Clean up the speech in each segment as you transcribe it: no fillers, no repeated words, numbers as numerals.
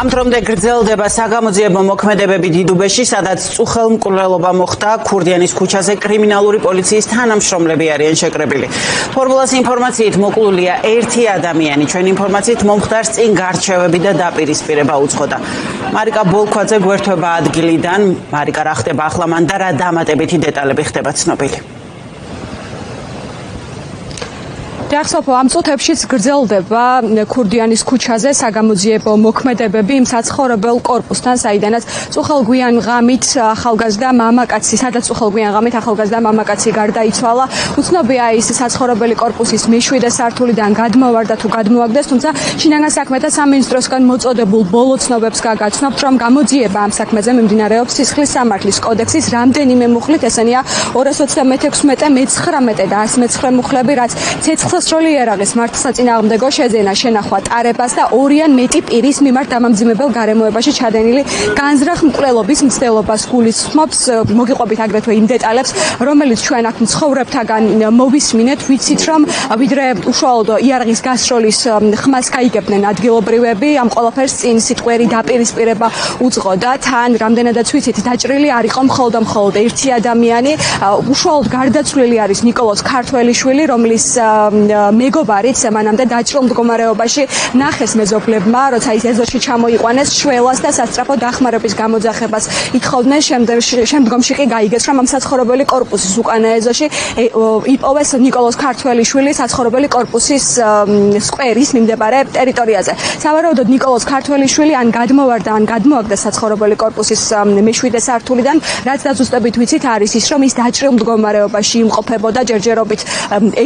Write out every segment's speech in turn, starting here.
ამ დრომდე გრძელდება საგამოძიებო მოქმედებები დიდუბეში, სადაც წუხელმკვლელობა მოხდა ქურდიანის ქუჩაზე კრიმინალური პოლიციის თანამშრომლები არიან შეკრებილი. ფორმულას ინფორმაციით მოკლულია ერთი ადამიანი. ჩვენ ინფორმაციით მომხდარს წინ გარჩევები და დაპირისპირება უცხოდა. მარიკა ბოლქვაძე გვერდება ადგილიდან. მარიკა, რა ხდება ახლა მან და რა დამატებითი დეტალები ხდება ცნობილი? Დიახსოფო, ამ წუთებშიც გრძელდება ქურდიანის ქუჩაზე საგამოძიებო მოქმედებები იმ საცხოვრებელ კორპუსთან, საიდანაც წუხელგვიან ღამით ახალგაზრდა მამაკაცი, სადაც წუხელგვიან ღამით ახალგაზრდა მამაკაცი გარდაიცვალა. უცნობია ის საცხოვრებელი კორპუსის მე-7 სართულიდან გადმოვარდა თუ გადმოაგდეს, თუმცა შინაგან საქმეთა სამინისტროსგან მოწოდებულ ბოლო ცნობებს გაგაცნობთ, რომ გამოძიება ამ საქმეზე მიმდინარეობს სისხლის სამართლის კოდექსის რამდენიმე მუხლით, ესენია 226, მე-19 და 119 მუხლები, რაც ცეცხლსროლი იარაღის მართლსაწინააღმდეგო შეძენა, შენახვა, ტარებას და ორი ან მეტი პირის მიმართ დამამძიმებელ გარემოებაში ჩადენილი განზრახ მკვლელობის მცდელობას გულისხმობს. მოგიყვებით აგრეთვე იმ დეტალებს, რომელიც ჩვენ აქ მცხოვრებთაგან მოვისმინეთ, ვიცით, რომ ვიდრე უშუალოდ იარაღის გასროლის ხმას გაიგებდნენ ადგილობრივები, ამ ყველაფერს წინ სიტყვიერი დაპირისპირება უძღოდა. თან რამდენადაც ვიცით, დაჭრილი არ იყო მხოლოდ ერთი ადამიანი, უშუალოდ გარდაცვლილი არის ნიკოლოზ ქართველიშვილი, რომლის მეგობარიც მანამდე დაჭრილ მდგომარეობაში ნახეს მეზობლებმა, როცა ის ეზოში ჩამოიყვანეს შველას და სასწრაფო დახმარების გამოძახებას ითხოვდნენ. შემდგომში კი გაიგეს, რომ ამ საცხოვრებელი კორპუსის უკანა ეზოში იპოვეს ნიკოლოზ ქართველიშვილი საცხოვრებელი კორპუსის სკვერის მიმდებარე ტერიტორიაზე. სავარაუდოდ ნიკოლოზ ქართველიშვილი ან გადმოვარდა, ან გადმოაგდა საცხოვრებელი კორპუსის მე-7 სართულიდან, რაც დაზუსტებით ვიცით არის ის, რომ ის დაჭრილ მდგომარეობაში იმყოფებოდა ჯერჯერობით.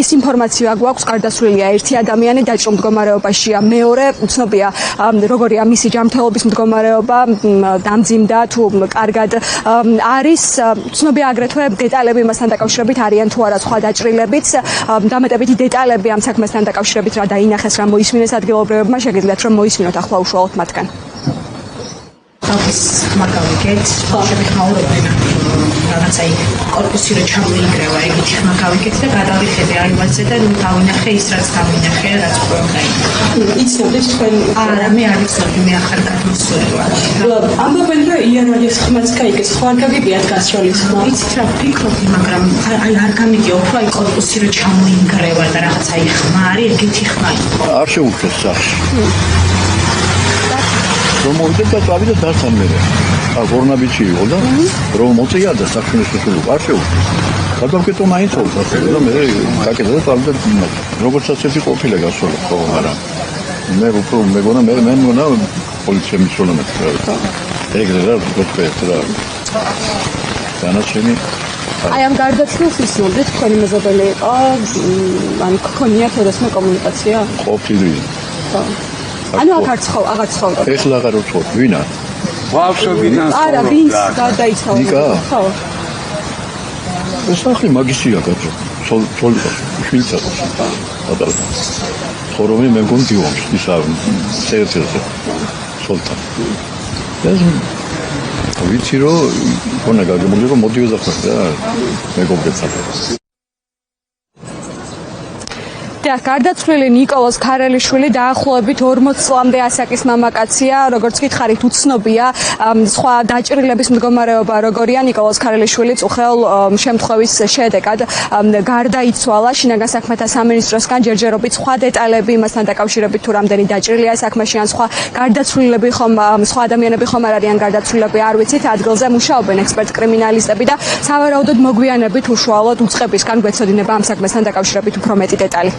ეს ინფორმაცია გვაქვს, გარდაცვლილია ერთი ადამიანი, დაჭრილ მდგომარეობაშია მეორე. უცნობია როგორია მისი ჯანმრთელობის მდგომარეობა, დამძიმდა თუ კარგად არის. უცნობია აგრეთვე დეტალები მასთან დაკავშირებით, არიან თუ არა სხვა დაჭრილებიც. დამატებითი დეტალები ამ საქმესთან დაკავშირებით რა დაინახეს, რა მოისმინეს ადგილობრივებმა, შეგიძლიათ რომ მოისმინოთ ახლა უშუალოდ მათგან. ხალხის მაგალითად, ხალხები ხმაურობენ რაღაცა კორპუსი რო ჩამოიგრევა, ეგეთი მაგალითად და გადავიხედე აივანზე და დავინახე ის რაც დავინახე, რაც პროგრამი. იცნობთ თქვენ? არა, მე არ ვიცნობ, მე ახალ გადმოსული ვარ. ამბობენ რომ იარაღის ხმაც გაიგეს, ხო არ გაგიგიათ გასროლის ხმა? იცით რა ვფიქრობ, მაგრამ არ გამიგია, უფრო აი კორპუსი რო ჩამოიგრევა და რაღაცა ხმა არის, ეგეთი ხმა იყო. არ შეუძლეს სახში. რომ მოვიდა და წავიდა დასთან მერე. გორნაბიჩი იყო და რომ მოწია და საქმეს შეშულო არ შეუძლეს. გადავკეთო მაინც ხოლმე და მე გაკეთე და წავიდა როგორც ასეთი ყოფილა გასული ხო არა. მე უფრო მეგონა მე მეგონა პოლიცია მისულმა და ეგრე რა ვთქვით რა. განაჩენი აი ამ გარდაცვლილს ისმოდით, თქვენი მეზობელი იყო, ან გქონიათ ოდესმე კომუნიკაცია? ყოფილი. ხო. ანუ აღარ ცხოვრობ. ეხლა აღარ ვცხოვრობ, ვინა? ბავშვებიდან არა, ვინც გარდაიცვალა? ნიკა? ხო. ეს ახლა მაგისია გაჭო. ცოლი შვილიცა. აბა. ხორომი მე მგონი დიوامს, ისა ცერცერზე. ცოლთან. ეს ვიცი რომ ქონა გაგემოგე რომ მოდიო ზახარ და მეგობრებთან. გარდაცვლილი ნიკოლოზ ქართველიშვილი დაახლოებით 40 წლამდე ასაკის მამაკაცია, როგორც გითხარით, უცნობია სხვა დაჭრილების მდგომარეობა როგორია. ნიკოლოზ ქართველიშვილი წუხელ შემთხვევის შედეგად გარდაიცვალა. შინაგან საქმეთა სამინისტროსგან ჯერჯერობით სხვა დეტალები მასთან დაკავშირებით თუ რამდენი დაჭრილია საქმეში ან სხვა გარდაცვლილები სხვა ადამიანები ხომ არ არიან გარდაცვლილები, არ ვიცით. ადგილზე მუშაობენ ექსპერტ კრიმინალისტები და სავარაუდოდ მოგვიანებით უშუალოდ უწყებისგან გვეცოდინება ამ საქმესთან დაკავშირებით უფრო მეტი დეტალი.